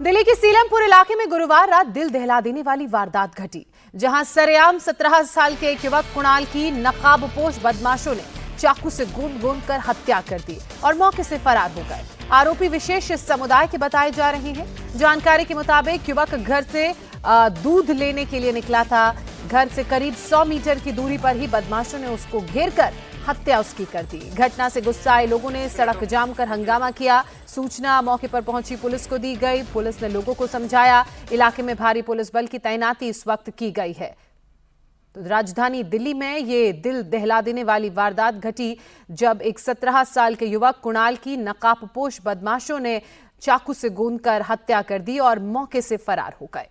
दिल्ली के सीलमपुर इलाके में गुरुवार रात दिल दहला देने वाली वारदात घटी, जहां सरेआम 17 साल के एक युवक कुणाल की नकाबपोश बदमाशों ने चाकू से गोंद कर हत्या कर दी और मौके से फरार हो गए। आरोपी विशेष समुदाय के बताए जा रहे हैं। जानकारी के मुताबिक युवक घर से दूध लेने के लिए निकला था। घर से करीब 100 मीटर की दूरी पर ही बदमाशों ने उसको घेर कर हत्या उसकी कर दी। घटना से गुस्साए लोगों ने सड़क जाम कर हंगामा किया। सूचना मौके पर पहुंची पुलिस को दी गई। पुलिस ने लोगों को समझाया। इलाके में भारी पुलिस बल की तैनाती इस वक्त की गई है। तो राजधानी दिल्ली में ये दिल दहला देने वाली वारदात घटी जब एक 17 साल के युवक कुणाल की नकाबपोश बदमाशों ने चाकू से गोंदकर हत्या कर दी और मौके से फरार हो गए।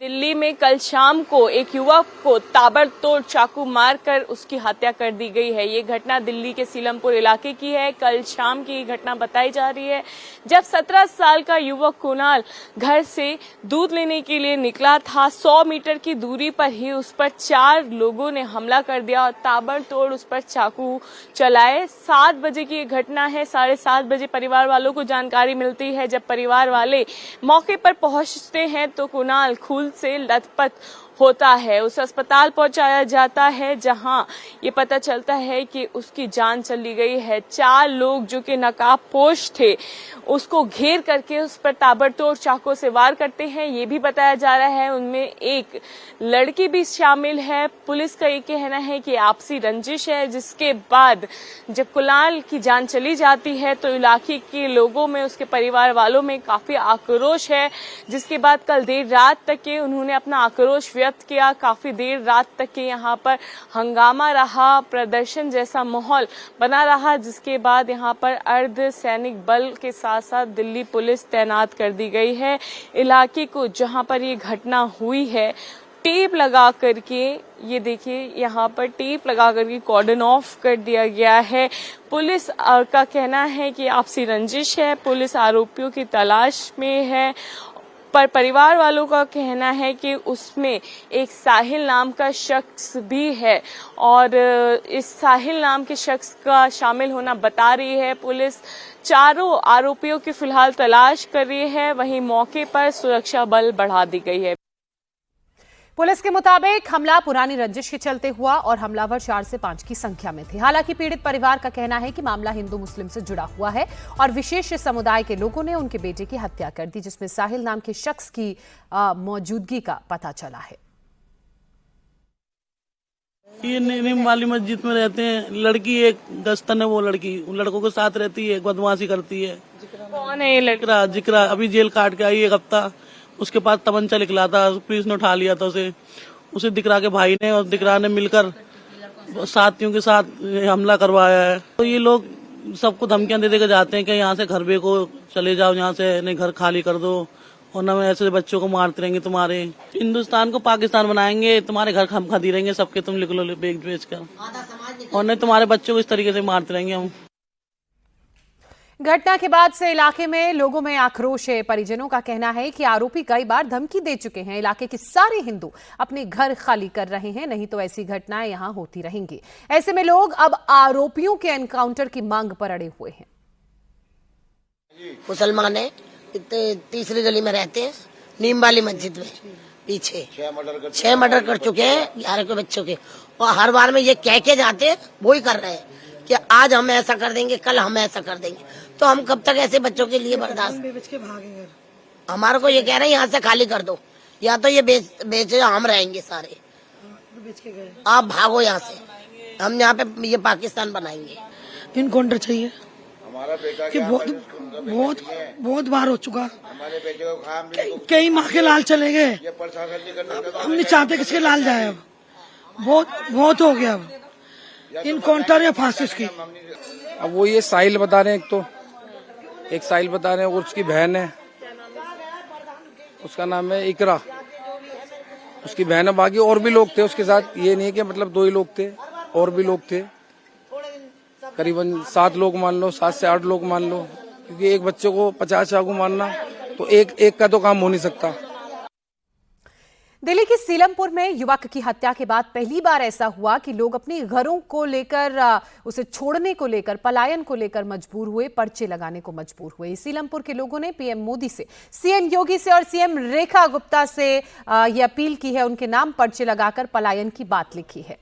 दिल्ली में कल शाम को एक युवक को ताबड़तोड़ चाकू मारकर उसकी हत्या कर दी गई है। ये घटना दिल्ली के सीलमपुर इलाके की है। कल शाम की घटना बताई जा रही है, जब 17 साल का युवक कुणाल घर से दूध लेने के लिए निकला था। 100 मीटर की दूरी पर ही उस पर 4 लोगों ने हमला कर दिया और ताबड़तोड़ उस पर चाकू चलाए। 7 बजे की ये घटना है। 7:30 बजे परिवार वालों को जानकारी मिलती है। जब परिवार वाले मौके पर पहुंचते हैं तो कुणाल खून से लथपथ होता है। उसे अस्पताल पहुंचाया जाता है, जहां ये पता चलता है कि उसकी जान चली गई है। 4 लोग जो कि नकाबपोश थे उसको घेर करके उस पर ताबड़तोड़ चाकू से वार करते हैं। ये भी बताया जा रहा है उनमें एक लड़की भी शामिल है। पुलिस का ये कहना है कि आपसी रंजिश है, जिसके बाद जब कुणाल की जान चली जाती है तो इलाके के लोगों में, उसके परिवार वालों में काफी आक्रोश है। जिसके बाद कल देर रात तक के उन्होंने अपना आक्रोश व्यक्त किया। काफी देर रात तक के यहाँ पर हंगामा रहा, प्रदर्शन जैसा माहौल बना रहा, जिसके बाद यहाँ पर अर्ध सैनिक बल के साथ साथ दिल्ली पुलिस तैनात कर दी गई है। इलाके को जहाँ पर ये घटना हुई है टेप लगा करके, ये देखिए यहाँ पर टेप लगा करके कॉर्डन ऑफ कर दिया गया है। पुलिस का कहना है कि आपसी रंजिश है, पुलिस आरोपियों की तलाश में है, पर परिवार वालों का कहना है कि उसमें एक साहिल नाम का शख्स भी है और इस साहिल नाम के शख्स का शामिल होना बता रही है पुलिस। चारों आरोपियों की फिलहाल तलाश कर रही है। वहीं मौके पर सुरक्षा बल बढ़ा दी गई है। पुलिस के मुताबिक हमला पुरानी रंजिश के चलते हुआ और हमलावर 4 से 5 की संख्या में थे। हालांकि पीड़ित परिवार का कहना है कि मामला हिंदू मुस्लिम से जुड़ा हुआ है और विशेष समुदाय के लोगों ने उनके बेटे की हत्या कर दी, जिसमें साहिल नाम के शख्स की मौजूदगी का पता चला है। ये नीम वाली मस्जिद में रहते हैं। लड़की एक गस्तन है, वो लड़की उन लड़कों के साथ रहती है, बदमाशी करती है। कौन है ये लड़का? जिक्रा अभी जेल काट के आई 1 हफ्ता। उसके पास तमंचा निकला था, पुलिस ने उठा लिया था उसे दिकरा के भाई ने और दिकरा ने मिलकर साथियों के साथ हमला करवाया है। तो ये लोग सबको धमकियां दे के जाते हैं कि यहाँ से घर को चले जाओ, यहाँ से नहीं घर खाली कर दो, और न ऐसे बच्चों को मारते रहेंगे, तुम्हारे हिंदुस्तान को पाकिस्तान बनाएंगे, तुम्हारे घर हम खाती रहेंगे सबके, तुम लिख लो बेच कर, और नहीं तुम्हारे बच्चों को इस तरीके से मारते रहेंगे हम। घटना के बाद से इलाके में लोगों में आक्रोश है। परिजनों का कहना है कि आरोपी कई बार धमकी दे चुके हैं। इलाके के सारे हिंदू अपने घर खाली कर रहे हैं, नहीं तो ऐसी घटनाएं यहां होती रहेंगी। ऐसे में लोग अब आरोपियों के एनकाउंटर की मांग पर अड़े हुए हैं। मुसलमान है, 3री गली में रहते हैं, नीम वाली मस्जिद में पीछे 6 मर्डर कर चुके हैं 11 के बच्चों के, और हर बार में ये कह के जाते हैं, वो ही कर रहे हैं कि आज हम ऐसा कर देंगे, कल हम ऐसा कर देंगे। तो हम कब तक ऐसे बच्चों के लिए बर्दाश्त? हमारे को ये कह रहे हैं यहाँ से खाली कर दो, या तो ये बेचे हम रहेंगे सारे, आप भागो यहाँ से, हम यहाँ पे ये पाकिस्तान बनाएंगे। इनकाउंटर चाहिए कि बहुत बार हो चुका, कई माँ के लाल चले गए, हम नहीं चाहते किसके लाल जाए। अब बहुत हो गया, अब इनकाउंटर या फांसी उसकी। अब वो ये साहिल बता रहे हैं, एक साहिल बता रहे हैं, और उसकी बहन है, उसका नाम है इकरा, उसकी बहन है। बाकी और भी लोग थे उसके साथ, ये नहीं है कि मतलब 2 ही लोग थे, और भी लोग थे, करीबन 7 लोग मान लो, 7 से 8 लोग मान लो, क्योंकि एक बच्चे को 50 चाकू मारना तो एक का तो काम हो नहीं सकता। दिल्ली के सीलमपुर में युवक की हत्या के बाद पहली बार ऐसा हुआ कि लोग अपने घरों को लेकर उसे छोड़ने को लेकर, पलायन को लेकर मजबूर हुए, पर्चे लगाने को मजबूर हुए। सीलमपुर के लोगों ने पीएम मोदी से, सीएम योगी से और सीएम रेखा गुप्ता से यह अपील की है, उनके नाम पर्चे लगाकर पलायन की बात लिखी है।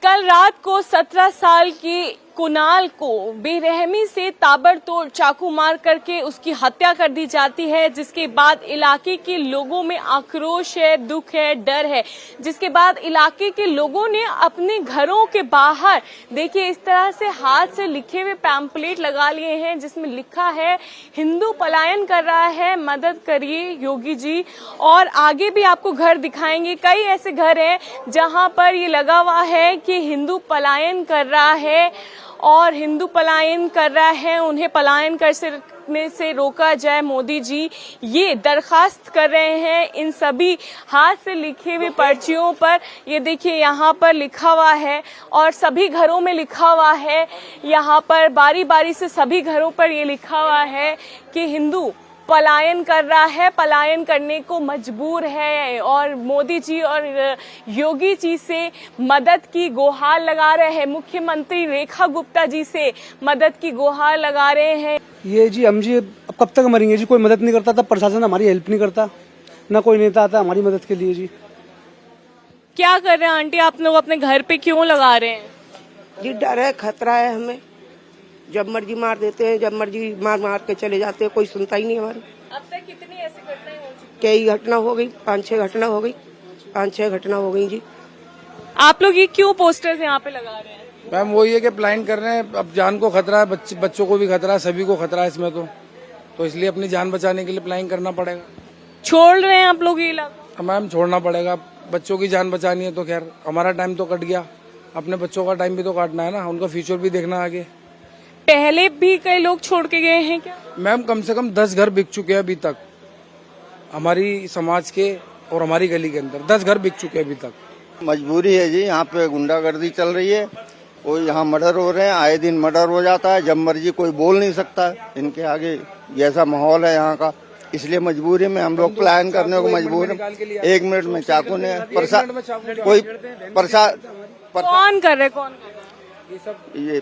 कल रात को 17 साल की कुणाल को बेरहमी से ताबड़तोड़ चाकू मार करके उसकी हत्या कर दी जाती है, जिसके बाद इलाके के लोगों में आक्रोश है, दुख है, डर है। जिसके बाद इलाके के लोगों ने अपने घरों के बाहर देखिए इस तरह से हाथ से लिखे हुए पैम्पलेट लगा लिए हैं, जिसमें लिखा है हिंदू पलायन कर रहा है, मदद करिए योगी जी। और आगे भी आपको घर दिखाएंगे, कई ऐसे घर हैं जहां पर ये लगा हुआ है कि हिंदू पलायन कर रहा है और हिंदू पलायन कर रहा है, उन्हें पलायन करने से रोका जाए मोदी जी, ये दरखास्त कर रहे हैं इन सभी हाथ से लिखे हुए पर्चियों पर। ये देखिए यहाँ पर लिखा हुआ है और सभी घरों में लिखा हुआ है, यहाँ पर बारी बारी से सभी घरों पर ये लिखा हुआ है कि हिंदू पलायन कर रहा है, पलायन करने को मजबूर है और मोदी जी और योगी जी से मदद की गुहार लगा रहे हैं। मुख्यमंत्री रेखा गुप्ता जी से मदद की गुहार लगा रहे हैं। ये जी हम जी अब कब तक मरेंगे जी, कोई मदद नहीं करता, तब प्रशासन हमारी हेल्प नहीं करता, ना कोई नेता आता हमारी मदद के लिए जी। क्या कर रहे हैं आंटी, आप लोग अपने घर पे क्यों लगा रहे हैं? जी डर है, खतरा है हमें, जब मर्जी मार देते हैं, जब मर्जी मार मार के चले जाते हैं, कोई सुनता ही नहीं हमारी। अब तक कितनी ऐसी घटनाएं हो चुकी? कई घटना हो गई, 5-6 घटना हो गई, 5-6 घटना हो गई जी। आप लोग ये क्यों पोस्टर्स यहाँ पे लगा रहे हैं? मैम वही है कि प्लान कर रहे हैं, अब जान को खतरा है, बच्चों को भी खतरा है, सभी को खतरा है इसमें, तो इसलिए अपनी जान बचाने के लिए प्लान करना पड़ेगा। छोड़ रहे हैं आप लोग ये इलाका? मैम छोड़ना पड़ेगा, बच्चों की जान बचानी है तो खैर हमारा टाइम तो कट गया, अपने बच्चों का टाइम भी तो काटना है ना, उनका फ्यूचर भी देखना आगे। पहले भी कई लोग छोड़ के गए हैं क्या? मैम कम से कम 10 घर बिक चुके हैं अभी तक, हमारी समाज के और हमारी गली के अंदर 10 घर बिक चुके हैं अभी तक। मजबूरी है जी, यहाँ पे गुंडागर्दी चल रही है और यहाँ मर्डर हो रहे हैं, आए दिन मर्डर हो जाता है, जब मर्जी कोई बोल नहीं सकता है इनके आगे, जैसा माहौल है यहाँ का, इसलिए मजबूरी में हम लोग प्लान करने को मजबूर हैं। 1 मिनट में चाकू ने कौन कर रहे, कौन कर रहे? ये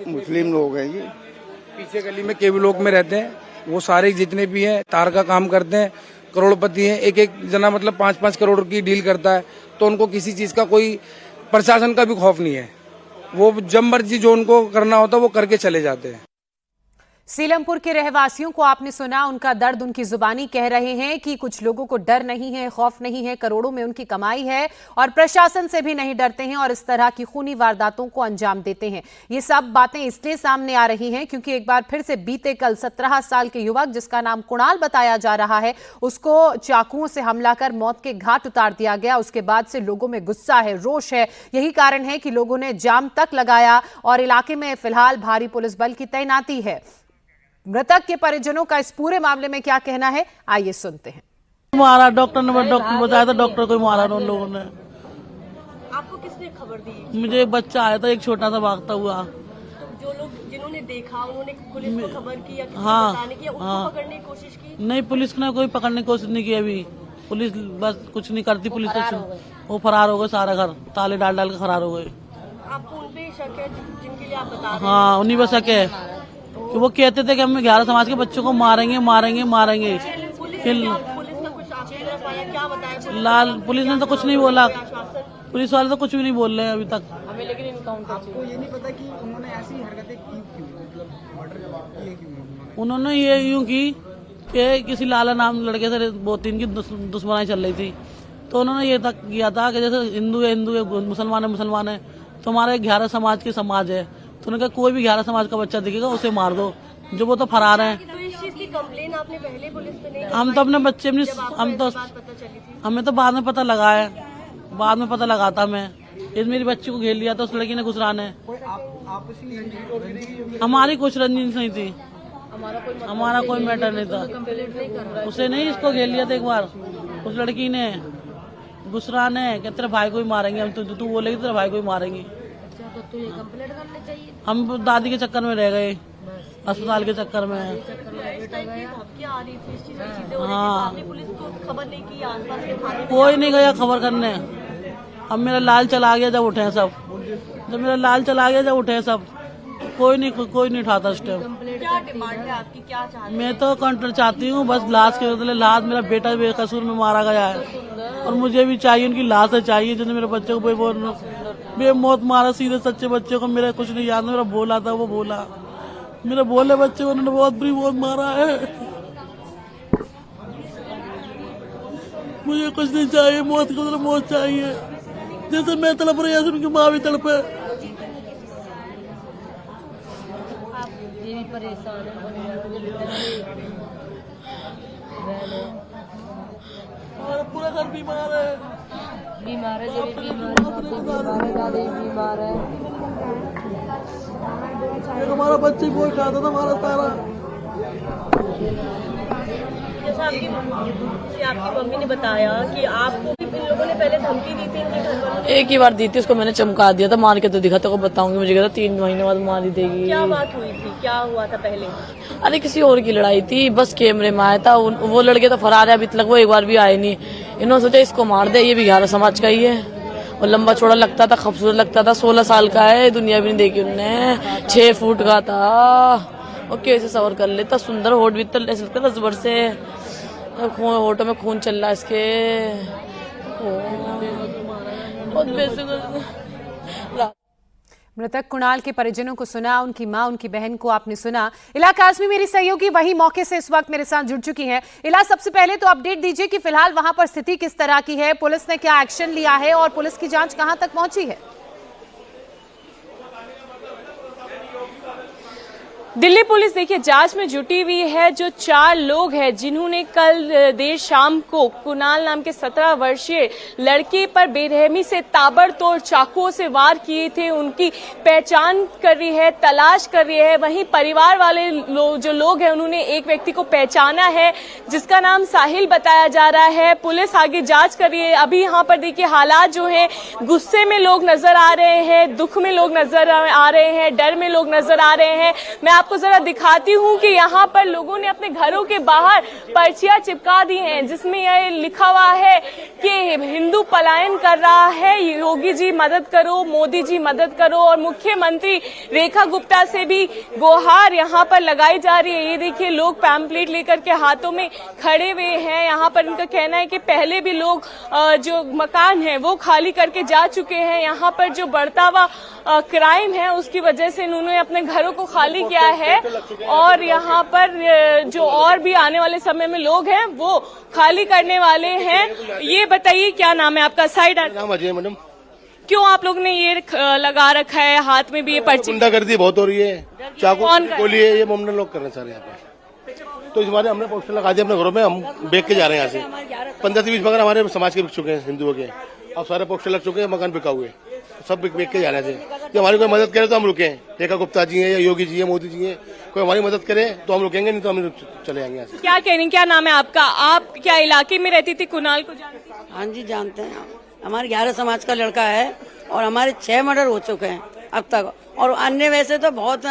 मुस्लिम लोग हैं जी। पीछे गली में केवी लोग में रहते हैं, वो सारे जितने भी हैं तार का काम करते हैं, करोड़पति हैं, एक एक जना मतलब 5-5 करोड़ की डील करता है, तो उनको किसी चीज का कोई प्रशासन का भी खौफ नहीं है, वो जब मर्जी जो उनको करना होता है वो करके चले जाते हैं। सीलमपुर के रहवासियों को आपने सुना, उनका दर्द उनकी जुबानी कह रहे हैं कि कुछ लोगों को डर नहीं है, खौफ नहीं है, करोड़ों में उनकी कमाई है और प्रशासन से भी नहीं डरते हैं और इस तरह की खूनी वारदातों को अंजाम देते हैं। ये सब बातें इसलिए सामने आ रही हैं क्योंकि एक बार फिर से बीते कल 17 साल के युवक, जिसका नाम कुणाल बताया जा रहा है, उसको चाकुओं से हमला कर मौत के घाट उतार दिया गया। उसके बाद से लोगों में गुस्सा है, रोष है। यही कारण है कि लोगों ने जाम तक लगाया और इलाके में फिलहाल भारी पुलिस बल की तैनाती है। मृतक के परिजनों का इस पूरे मामले में क्या कहना है, आइए सुनते हैं। मारा डॉक्टर ने बताया था, डॉक्टर को मारा उन लोगों ने। आपको किसने खबर दी? मुझे एक बच्चा आया था, एक छोटा सा भागता हुआ। जो लोग जिन्होंने देखा उन्होंने पुलिस को खबर की या किसी को हाँ, बताने की या उसको हाँ, पकड़ने की कोशिश की? नहीं, पुलिस ने कोई पकड़ने की कोशिश नहीं की अभी। पुलिस बस कुछ नहीं करती, पुलिस वो फरार हो गए, सारा घर ताले डाल डाल के फरार हो गए। आपको उन पे शक है जिनके लिए आप बता रहे हैं? हाँ, उन्हीं पर शक है कि वो कहते थे कि हम 11 समाज के बच्चों को मारेंगे मारेंगे मारेंगे। फिर पुलिस ने कुछ आपकी तरफ आया, क्या बताया? लाल पुलिस ने तो कुछ नहीं बोला, पुलिस वाले तो कुछ भी नहीं बोल रहे हैं अभी तक। हमें लेकिन इनकाउंटर आपको ये नहीं पता कि उन्होंने ऐसी हरकतें की क्यों, मतलब मर्डर किए क्यों? उन्होंने ये यूं की कि किसी लाला नाम लड़के से 2-3 की दुश्मनाई चल रही थी, तो उन्होंने ये तक किया था कि जैसे हिंदू है मुसलमान है, तो हमारे 11 समाज के समाज है, तो उन्होंने कहा कोई भी 11 समाज का बच्चा दिखेगा उसे मार दो, जो वो तो फरार हैं। तो इस चीज की कंप्लेन आपने पहले पुलिस पे नहीं? हम तो अपने बच्चे हम तो पता चली थी? हमें तो बाद में पता लगा है, बाद में पता लगा था मैं। इस मेरी बच्ची को घेर लिया था उस लड़की ने गुजराने। हमारी कुछ रंजिश नहीं थी, हमारा कोई मैटर नहीं था। उसे नहीं, इसको घेर लिया था एक बार उस लड़की ने गुजराने कि तेरे भाई को ही मारेंगे हम, तू बोलेगी तेरे भाई को ही मारेंगे। तो ये कंप्लेंट करनी चाहिए। हम दादी के चक्कर में रह गए। अस्पताल के चक्कर में। धमकियां आ रही थी, इस चीज़ की चीजें हो रही थी, तो हाँ, आपने पुलिस को खबर नहीं की आसपास के थाने में? कोई नहीं गया खबर करने। अब मेरा लाल चला गया जब उठे सब, जब मेरा लाल चला गया जब उठे सब, कोई नहीं उठाता स्टेप। क्या डिमांड है आपकी, क्या चाहते हैं? मैं तो काउंटर चाहती हूँ, बस लाश के बदले लाश। मेरा बेटा बेकसूर में मारा गया है और मुझे भी चाहिए, उनकी लाश चाहिए। जिसने मेरे बच्चे को बेमौत मारा, सीधे सच्चे बच्चे को। मेरा कुछ नहीं याद, मेरा बोला था वो बोला, मेरे बोले बच्चे को उन्होंने बहुत बुरी मौत मारा है। मुझे कुछ नहीं चाहिए, मौत की बदले मौत चाहिए। जैसे मैं तड़प रही ऐसे उनकी माँ भी तड़पे। ये भी परेशान हमारा पूरा घर बीमार है, बीमार है, दादी बीमार है। हमारा बच्चे को खाता था हमारा सारा। जैसा आपकी मम्मी ने बताया कि आपको भी इन लोगों ने पहले धमकी दी थी, इनके घर वालों ने? एक ही बार दी थी, उसको मैंने चमका दिया था, मार के तो दिखा था, बताऊंगी। मुझे कहता 3 महीने बाद मार ही देगी। क्या बात हुई थी, क्या हुआ था पहले? अरे किसी और की लड़ाई थी, बस कैमरे में आया था। वो लड़के तो फरार है, अभी तक वो एक बार भी आए नहीं। इन्होंने सोचा इसको मार दे, ये बिहार समाज का ही है और लंबा चौड़ा लगता था, खूबसूरत लगता था। 16 साल का है, दुनिया भी नहीं देखी उनने। 6 फुट का था और कैसे सवर कर लेता, सुंदर होठ भी तो ऐसा लगता 10 वर्ष से। होठों में खून चल रहा है इसके, बहुत बेसुध। मृतक कुणाल के परिजनों को सुना, उनकी मां, उनकी बहन को आपने सुना। इला काज़मी मेरी सहयोगी वही मौके से इस वक्त मेरे साथ जुड़ चुकी हैं। इला, सबसे पहले तो अपडेट दीजिए कि फिलहाल वहां पर स्थिति किस तरह की है, पुलिस ने क्या एक्शन लिया है और पुलिस की जांच कहां तक पहुंची है? दिल्ली पुलिस देखिए जांच में जुटी हुई है। जो 4 लोग हैं जिन्होंने कल देर शाम को कुणाल नाम के 17 वर्षीय लड़के पर बेरहमी से ताबड़तोड़ चाकुओं से वार किए थे, उनकी पहचान कर रही है, तलाश कर रही है। वहीं परिवार वाले जो लोग हैं उन्होंने एक व्यक्ति को पहचाना है जिसका नाम साहिल बताया जा रहा है। पुलिस आगे जांच कर रही है। अभी यहाँ पर देखिए हालात जो है, गुस्से में लोग नजर आ रहे हैं, दुख में लोग नजर आ रहे हैं, डर में लोग नजर आ रहे हैं। मैं आपको जरा दिखाती हूं कि यहाँ पर लोगों ने अपने घरों के बाहर पर्चियां चिपका दी हैं जिसमें यह लिखा हुआ है कि हिंदू पलायन कर रहा है, योगी जी मदद करो, मोदी जी मदद करो। और मुख्यमंत्री रेखा गुप्ता से भी गुहार यहाँ पर लगाई जा रही है। ये देखिए लोग पैम्पलेट लेकर के हाथों में खड़े हुए हैं। यहाँ पर इनका कहना है कि पहले भी लोग जो मकान है वो खाली करके जा चुके हैं। यहाँ पर जो बढ़ता हुआ क्राइम है उसकी वजह से इन्होंने अपने घरों को खाली किया है और यहाँ पर जो और भी आने वाले समय में लोग हैं वो खाली करने वाले हैं। ये बताइए क्या नाम है आपका? साइड नाम अजय मैडम। क्यों आप लोग ने ये लगा रखा है, हाथ में भी ये पर्ची? गुंडागर्दी बहुत हो रही है, चाकू गोली है, ये मोमडन लोग कर रहे हैं सर यहाँ पे। तो इस बार हमने पोस्टर लगा दिया अपने घरों में, हम बेच के जा रहे हैं यहाँ से। 15 से 20 मकान हमारे समाज के बिक चुके हैं, हिंदुओं के। अब सारे पोस्टर लग चुके हैं, मकान बिका हुए, सब बेच के जा रहे थे। जो हमारी कोई मदद करे तो हम रुके। रेखा गुप्ता जी है या योगी जी है, मोदी जी है, कोई हमारी मदद करे तो हम रुकेंगे, नहीं तो हम चले जाएंगे यहाँ से। क्या कह रही, क्या नाम है आपका? आप क्या इलाके में रहती थी? कुणाल को जानती हैं? हाँ जी जानते हैं। हमारे 11 समाज का लड़का है और हमारे 6 मर्डर हो चुके हैं अब तक। और अन्य वैसे तो बहुत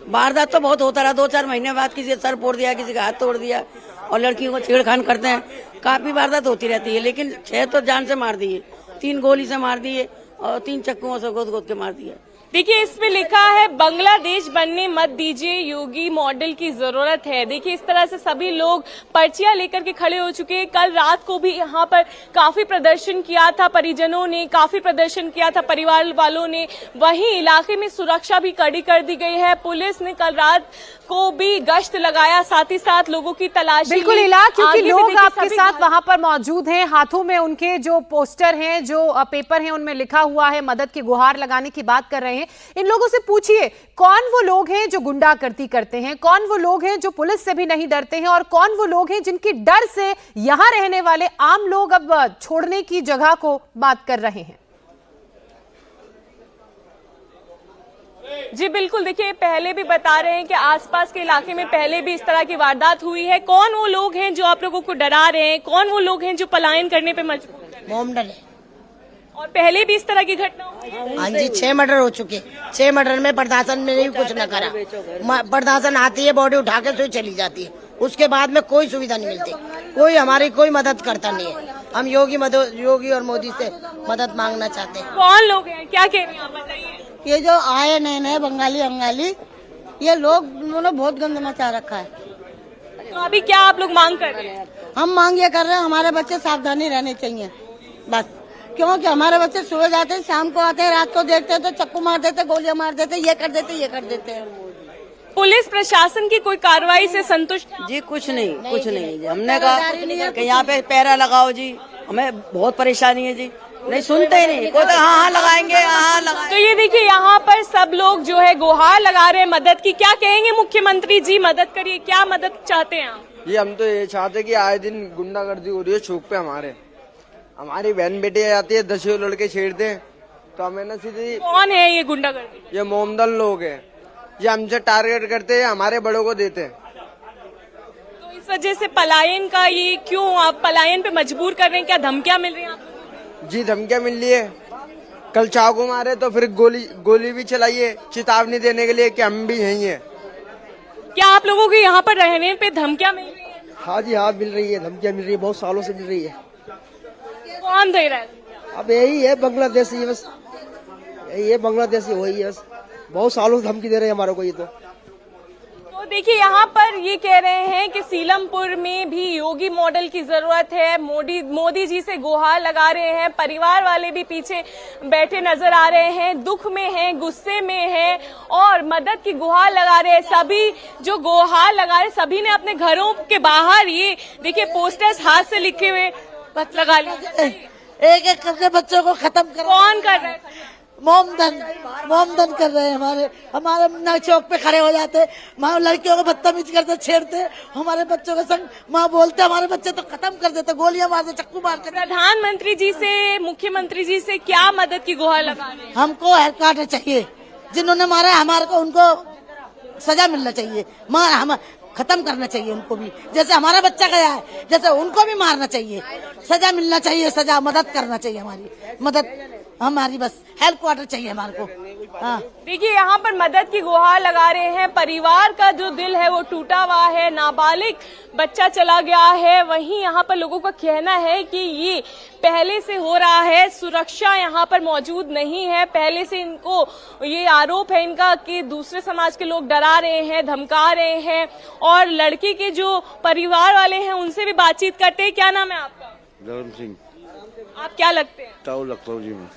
वारदात तो बहुत होता रहा। 2-4 महीने बाद किसी का सर फोड़ दिया, किसी का हाथ तोड़ दिया और लड़कियों को छेड़खान करते हैं। काफी वारदात होती रहती है, लेकिन 6 तो जान से मार दिए, 3 गोली से मार दिए और 3 चक्कुओं से गोद के मार दिया। देखिए इसमें लिखा है बांग्लादेश बनने मत दीजिए, योगी मॉडल की जरूरत है। देखिए इस तरह से सभी लोग पर्चियां लेकर के खड़े हो चुके हैं। कल रात को भी यहाँ पर काफी प्रदर्शन किया था, परिजनों ने काफी प्रदर्शन किया था, परिवार वालों ने। वहीं इलाके में सुरक्षा भी कड़ी कर दी गई है। पुलिस ने कल रात को भी गश्त लगाया, साथ ही साथ लोगों की तलाशी। बिल्कुल इला, क्योंकि लोग आपके साथ वहां पर मौजूद हैं, हाथों में उनके जो पोस्टर हैं, जो पेपर हैं, उनमें लिखा हुआ है मदद की गुहार लगाने की बात कर रहे हैं। इन लोगों से पूछिए कौन वो लोग हैं जो गुंडागर्दी करते हैं, कौन वो लोग हैं जो पुलिस से भी नहीं डरते हैं और कौन वो लोग हैं जिनकी डर से यहां रहने वाले आम लोग अब छोड़ने की जगह को बात कर रहे हैं। जी बिल्कुल, देखिए पहले भी बता रहे हैं कि आसपास के इलाके में पहले भी इस तरह की वारदात हुई है। कौन वो लोग हैं जो आप लोगों को डरा रहे हैं, कौन वो लोग हैं जो पलायन करने पे मजबूर हैं? मोमडन है, और पहले भी इस तरह की घटना हुई है? हाँ जी, 6 मर्डर हो चुके। 6 मर्डर में प्रशासन ने भी कुछ न करा। प्रशासन आती है, बॉडी उठा के सोई चली जाती है, उसके बाद में कोई सुविधा नहीं मिलती, कोई हमारी कोई मदद करता नहीं है। हम योगी और मोदी से मदद मांगना चाहते हैं। कौन लोग हैं, क्या कह रहे हैं आप बताइए? ये जो आए नए बंगाली ये लोग उन्होंने बहुत गंद मचा रखा है। तो अभी क्या आप लोग मांग कर रहे हैं? हम मांग ये कर रहे हैं, हमारे बच्चे सावधानी रहने चाहिए बस, क्योंकि हमारे बच्चे सुबह जाते हैं, शाम को आते हैं, रात को देखते हैं तो चक्कू मार देते, गोलियां मार देते, ये कर देते हैं। पुलिस प्रशासन की कोई कार्रवाई से संतुष्ट हैं? जी कुछ नहीं। हमने कहा कि यहाँ पे पैरा लगाओ जी, हमें बहुत परेशानी है जी, नहीं सुनते ही नहीं, कोई तो हाँ लगाएंगे, हाँ लगाएंगे। तो ये देखिए यहाँ पर सब लोग जो है गुहार लगा रहे हैं मदद की। क्या कहेंगे मुख्यमंत्री जी, मदद करिए, क्या मदद चाहते हैं आप? जी हम तो ये चाहते कि आए दिन गुंडागर्दी हो रही है चौक पे, हमारी बहन बेटी आती है, 10 लड़के छेड़ते हैं, तो हमें ना सीधी। कौन है ये गुंडागर्दी? ये मोमदन लोग हैं, ये हमसे टारगेट करते हैं, हमारे बड़ों को देते हैं। तो इस वजह से पलायन का ये क्यों, आप पलायन पे मजबूर कर रहे हैं? क्या धमकियां मिल रही हैं आपको? जी धमकियां मिल रही है, कल चाकू मारे तो फिर गोली भी चलाइए, चेतावनी देने के लिए कि हम भी यही हैं। क्या आप लोगों को यहाँ पर रहने पे धमकियां मिल रही है? हाँ जी, हाँ मिल रही है, धमकियाँ मिल रही है, बहुत सालों से मिल रही है। कौन दे रहा है? अब यही है बांग्लादेशी, बस यही है बांग्लादेशी, वही है, बस बहुत सालों से धमकी दे रहे हैं हमारे को ये तो देखिए यहाँ पर ये कह रहे हैं कि सीलमपुर में भी योगी मॉडल की जरूरत है। मोदी जी से गुहार लगा रहे हैं। परिवार वाले भी पीछे बैठे नजर आ रहे हैं, दुख में हैं, गुस्से में हैं और मदद की गुहार लगा रहे हैं। सभी जो गुहार लगा रहे सभी ने अपने घरों के बाहर ये देखिए पोस्टर्स हाथ से लिखे हुए बस लगा लिए। एक एक करके बच्चों को खत्म कर। कौन कर रहा है? मोमदन कर रहे हैं। हमारे चौक पे खड़े हो जाते, माँ लड़कियों को बदतमीज करते, छेड़ते, हमारे बच्चों के संग माँ बोलते, हमारे बच्चे तो खत्म कर देते, गोलियां मारते, चक्कू मारते। प्रधानमंत्री जी से, मुख्यमंत्री जी से क्या मदद की गुहार लगा रहे हैं? हमको हेल्प कार्ड चाहिए, जिन्होंने मारा हमारे को उनको सजा मिलना चाहिए, हम खत्म करना चाहिए उनको भी, जैसे हमारा बच्चा गया है जैसे उनको भी मारना चाहिए, सजा मिलना चाहिए, सजा मदद करना चाहिए, हमारी बस हेल्प क्वार्टर चाहिए हमारे को। हाँ देखिए यहाँ पर मदद की गुहार लगा रहे हैं। परिवार का जो दिल है वो टूटा हुआ है, नाबालिग बच्चा चला गया है। वहीं यहाँ पर लोगों का कहना है कि ये पहले से हो रहा है, सुरक्षा यहाँ पर मौजूद नहीं है। पहले से इनको ये आरोप है इनका कि दूसरे समाज के लोग डरा रहे हैं, धमका रहे हैं और लड़की के जो परिवार वाले हैं उनसे भी बातचीत करते हैं। क्या नाम है आपका? धर्म सिंह। आप क्या लगते हैं? ताऊ लगता हूँ जी मैं।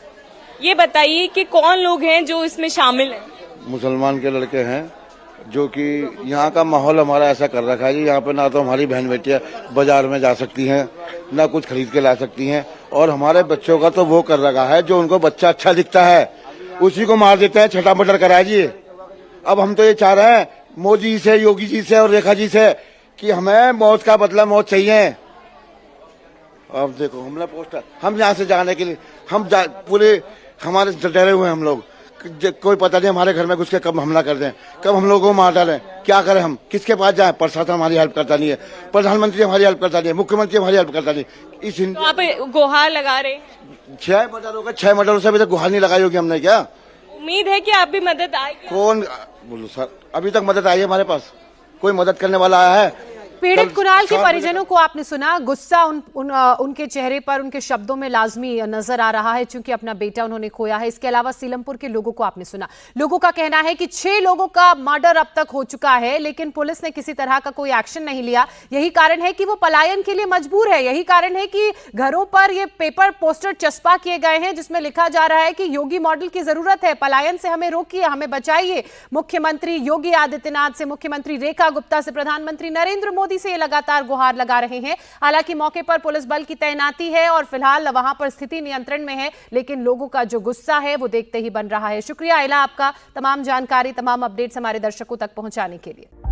ये बताइए कि कौन लोग हैं जो इसमें शामिल हैं? मुसलमान के लड़के हैं जो कि यहाँ का माहौल हमारा ऐसा कर रखा है जी, यहाँ पे ना तो हमारी बहन बेटियाँ बाजार में जा सकती हैं, ना कुछ खरीद के ला सकती हैं और हमारे बच्चों का तो वो कर रखा है जो उनको बच्चा अच्छा दिखता है उसी को मार देते हैं, छठा मर्डर करा जी। अब हम तो ये चाह रहे हैं मोदी जी से, योगी जी से और रेखा जी से कि हमें मौत का बदला मौत चाहिए। अब देखो हमने पोस्टर, हम यहाँ से जाने के लिए हम पूरे हमारे डरे हुए हम लोग, कोई पता नहीं हमारे घर में घुस के कब हमला कर दें, कब हम लोगों को मार डालें, क्या करें, हम किसके पास जाएं? प्रशासन हमारी हेल्प करता नहीं है, प्रधानमंत्री हमारी हेल्प करता नहीं है, मुख्यमंत्री हमारी हेल्प करता नहीं। इस तो आप गुहार लगा रहे? 6 मर्डर हो गए, 6 मर्डर से अभी तक गुहार नहीं लगाई होगी हमने। क्या उम्मीद है कि आप भी मदद आएगी? कौन बोलो सर, अभी तक मदद आई है हमारे पास? कोई मदद करने वाला आया है? पीड़ित कुणाल के परिजनों को आपने सुना, गुस्सा उनके चेहरे पर, उनके शब्दों में लाजमी नजर आ रहा है क्योंकि अपना बेटा उन्होंने खोया है। इसके अलावा सीलमपुर के लोगों को आपने सुना, लोगों का कहना है कि 6 लोगों का मर्डर अब तक हो चुका है लेकिन पुलिस ने किसी तरह का कोई एक्शन नहीं लिया। यही कारण है कि वो पलायन के लिए मजबूर है, यही कारण है कि घरों पर ये पेपर पोस्टर चस्पा किए गए हैं जिसमें लिखा जा रहा है कि योगी मॉडल की जरूरत है, पलायन से हमें रोकिए, हमें बचाइए। मुख्यमंत्री योगी आदित्यनाथ से, मुख्यमंत्री रेखा गुप्ता से, प्रधानमंत्री नरेंद्र मोदी से लगातार गुहार लगा रहे हैं। हालांकि मौके पर पुलिस बल की तैनाती है और फिलहाल वहां पर स्थिति नियंत्रण में है लेकिन लोगों का जो गुस्सा है वो देखते ही बन रहा है। शुक्रिया इला आपका तमाम जानकारी, तमाम अपडेट्स हमारे दर्शकों तक पहुंचाने के लिए।